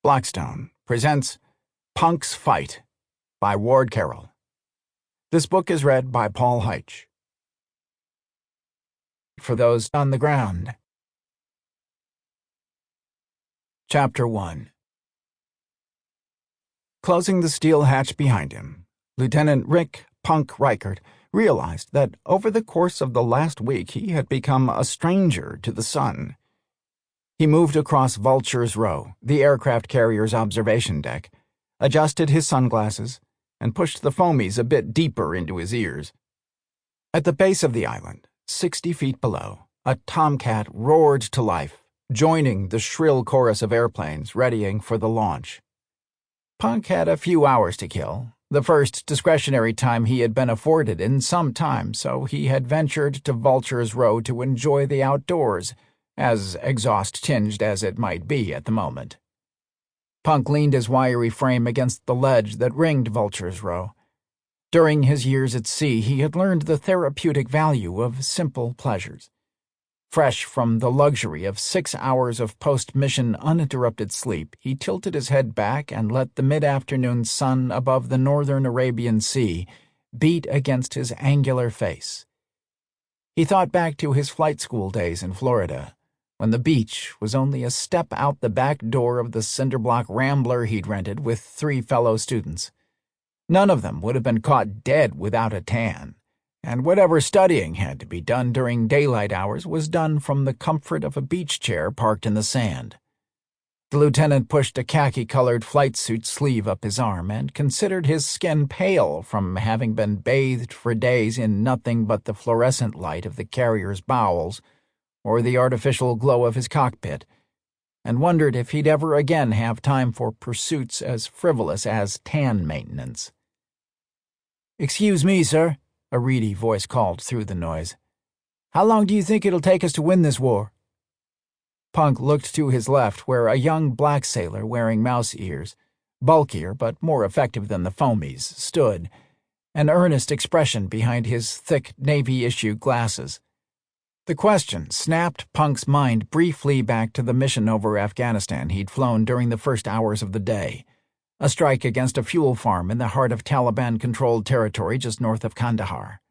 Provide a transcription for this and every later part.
Blackstone presents Punk's Fight by Carroll. This book is read by Paul Heitsch. For those on the ground. Chapter 1. Closing the steel hatch behind him, Lieutenant Rick Punk Reichert realized that over the course of the last week he had become a stranger to the sun. He moved across Vulture's Row, the aircraft carrier's observation deck, adjusted his sunglasses, and pushed the foamies a bit deeper into his ears. At the base of the island, 60 feet below, a tomcat roared to life, joining the shrill chorus of airplanes readying for the launch. Punk had a few hours to kill, the first discretionary time he had been afforded in some time, so he had ventured to Vulture's Row to enjoy the outdoors, as exhaust-tinged as it might be at the moment. Punk leaned his wiry frame against the ledge that ringed Vulture's Row. During his years at sea, he had learned the therapeutic value of simple pleasures. Fresh from the luxury of 6 hours of post-mission uninterrupted sleep, he tilted his head back and let the mid-afternoon sun above the northern Arabian Sea beat against his angular face. He thought back to his flight school days in Florida, when the beach was only a step out the back door of the cinder-block Rambler he'd rented with 3 fellow students. None of them would have been caught dead without a tan, and whatever studying had to be done during daylight hours was done from the comfort of a beach chair parked in the sand. The lieutenant pushed a khaki-colored flight suit sleeve up his arm and considered his skin pale from having been bathed for days in nothing but the fluorescent light of the carrier's bowels or the artificial glow of his cockpit, and wondered if he'd ever again have time for pursuits as frivolous as tan maintenance. "Excuse me, sir," a reedy voice called through the noise. "How long do you think it'll take us to win this war?" Punk looked to his left where a young black sailor wearing mouse ears, bulkier but more effective than the foamies, stood, an earnest expression behind his thick Navy-issue glasses. The question snapped Punk's mind briefly back to the mission over Afghanistan he'd flown during the first hours of the day, a strike against a fuel farm in the heart of Taliban-controlled territory just north of Kandahar.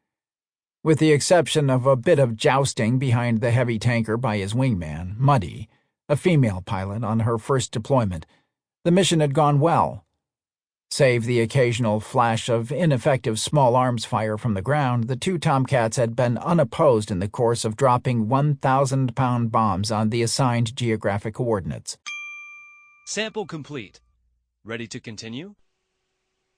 With the exception of a bit of jousting behind the heavy tanker by his wingman, Muddy, a female pilot on her first deployment, the mission had gone well. Save the occasional flash of ineffective small arms fire from the ground, the 2 Tomcats had been unopposed in the course of dropping 1,000-pound bombs on the assigned geographic coordinates. Sample complete. Ready to continue?